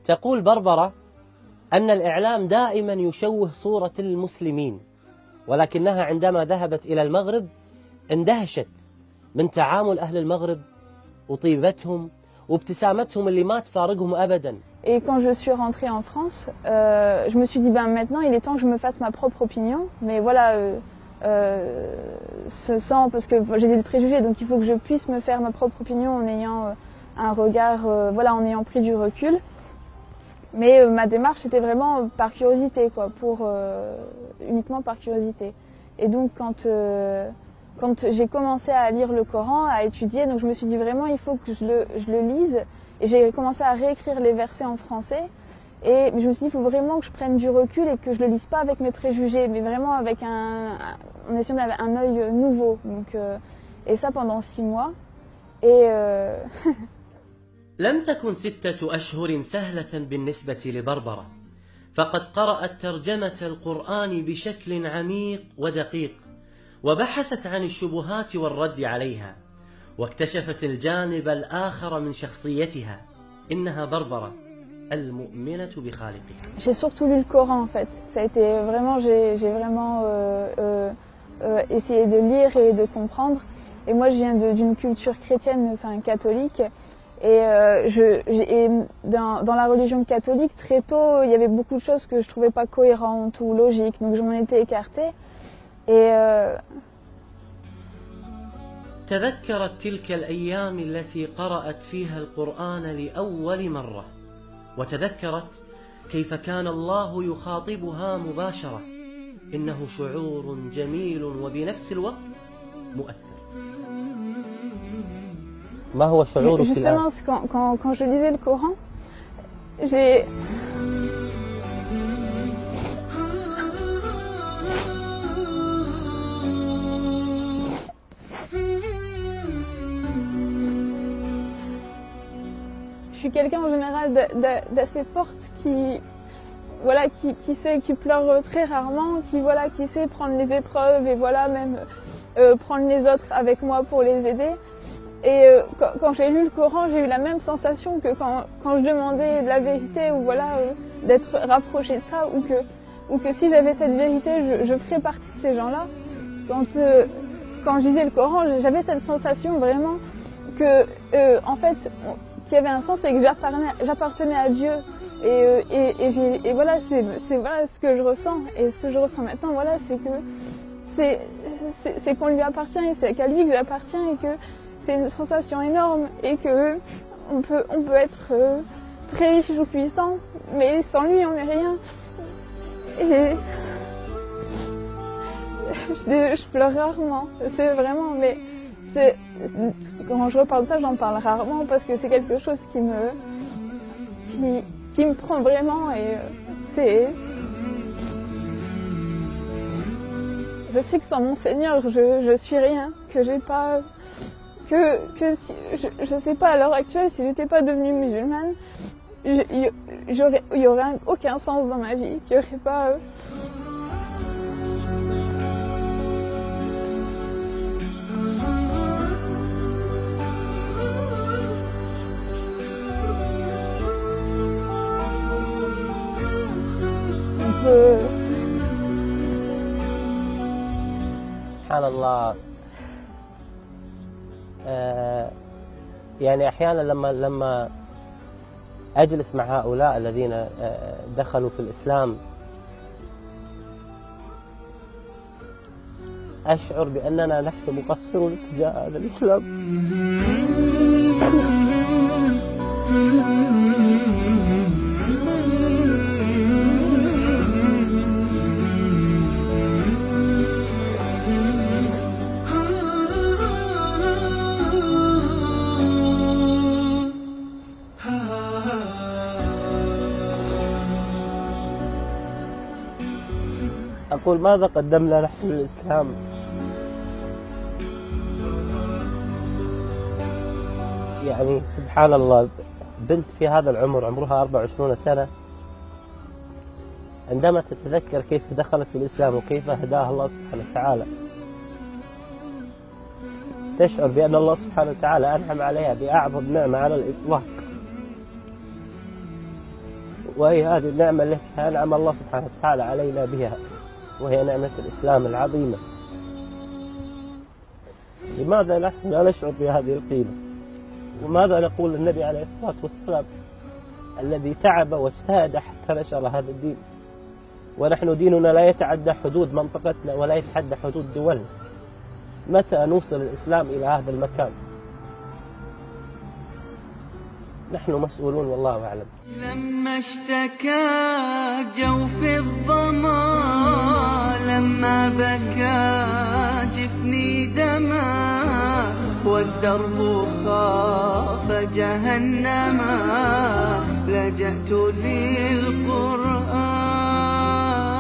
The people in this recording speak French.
تقول بربرة أن الإعلام دائما يشوه صورة المسلمين، ولكنها عندما ذهبت إلى المغرب اندهشت من تعامل أهل المغرب وطيبتهم وابتسامتهم اللي ما تفارقهم أبدا. Et quand je suis rentrée en France, je me suis dit maintenant il est temps que je me fasse ma propre opinion, mais voilà, sans parce que j'ai des préjugés, donc il faut que je puisse me faire ma propre opinion en ayant un regard, voilà, en ayant pris du recul. Mais ma démarche était vraiment par curiosité, quoi, uniquement par curiosité. Et donc quand j'ai commencé à lire le Coran, à étudier, donc je me suis dit vraiment il faut que je le lise. Et j'ai commencé à réécrire les versets en français. Et je me suis dit, il faut vraiment que je prenne du recul et que je le lise pas avec mes préjugés, mais vraiment avec en essayant d'avoir un œil nouveau. Donc, et ça pendant 6 mois. Et لم تكن 6 أشهر سهلة بالنسبة لبربرة، فقد قرأت ترجمة القرآن بشكل عميق ودقيق، وبحثت عن الشبهات والرد عليها، واكتشفت الجانب الآخر من شخصيتها. إنها بربرة المؤمنة بخالقها. J'ai surtout lu le Coran en fait. Ça a été vraiment, j'ai vraiment essayé de lire et de comprendre. Et moi je viens d'une culture chrétienne, enfin catholique. Et, dans la religion catholique, très tôt, il y avait beaucoup de choses que je trouvais pas cohérentes ou logiques. Donc je m'en étais écartée. Et تذكرت تلك الأيام التي قرأت فيها القرآن لأول مرة، وتذكرت كيف كان الله يخاطبها مباشرة. إنه شعور جميل وبنفس الوقت مؤثر. ما هو شعورك الآن؟ Justement, quand je lisais le Coran, je suis quelqu'un en général d'assez forte qui pleure très rarement, qui sait prendre les épreuves et voilà même prendre les autres avec moi pour les aider. Et quand j'ai lu le Coran, j'ai eu la même sensation que quand je demandais de la vérité ou voilà d'être rapprochée de ça ou que si j'avais cette vérité, je ferais partie de ces gens-là. Quand je lisais le Coran, j'avais cette sensation vraiment que en fait qu'il y avait un sens et que j'appartenais à Dieu. Et voilà, c'est voilà ce que je ressens. Et ce que je ressens maintenant, voilà, c'est que c'est qu'on lui appartient et c'est qu'à lui que j'appartiens et que c'est une sensation énorme et que on peut être très riche ou puissant, mais sans lui on n'est rien. Et je pleure rarement, c'est vraiment, mais quand je reparle de ça, j'en parle rarement parce que c'est quelque chose qui me prend vraiment et je sais que sans mon Seigneur, je suis rien, que j'ai pas, je sais pas à l'heure actuelle si j'étais pas devenue musulmane, il y aurait aucun sens dans ma vie, qu'il y aurait pas. سبحان الله. يعني أحيانا لما أجلس مع هؤلاء الذين دخلوا في الإسلام أشعر بأننا نحن مقصرون تجاه هذا الإسلام. أقول ماذا قدمنا نحن للإسلام؟ يعني سبحان الله، بنت في هذا العمر عمرها 24 سنة عندما تتذكر كيف دخلت في الإسلام وكيف هداها الله سبحانه وتعالى تشعر بأن الله سبحانه وتعالى أنعم عليها بأعظم نعمة على الإطلاق. وهي هذه النعمة التي أنعم الله سبحانه وتعالى علينا بها، وهي نعمة الإسلام العظيمة. لماذا نحن لا نشعر بهذه القيمة؟ وماذا نقول للنبي عليه الصلاة والسلام الذي تعب واجتهد حتى نشر هذا الدين؟ ونحن ديننا لا يتعدى حدود منطقتنا ولا يتعدى حدود دولنا. متى نوصل الإسلام إلى هذا المكان؟ نحن مسؤولون والله أعلم. لما اشتكى جوف الظما، لما بكى جفني دما، والدرب خاف جهنما، لجأت للقرآن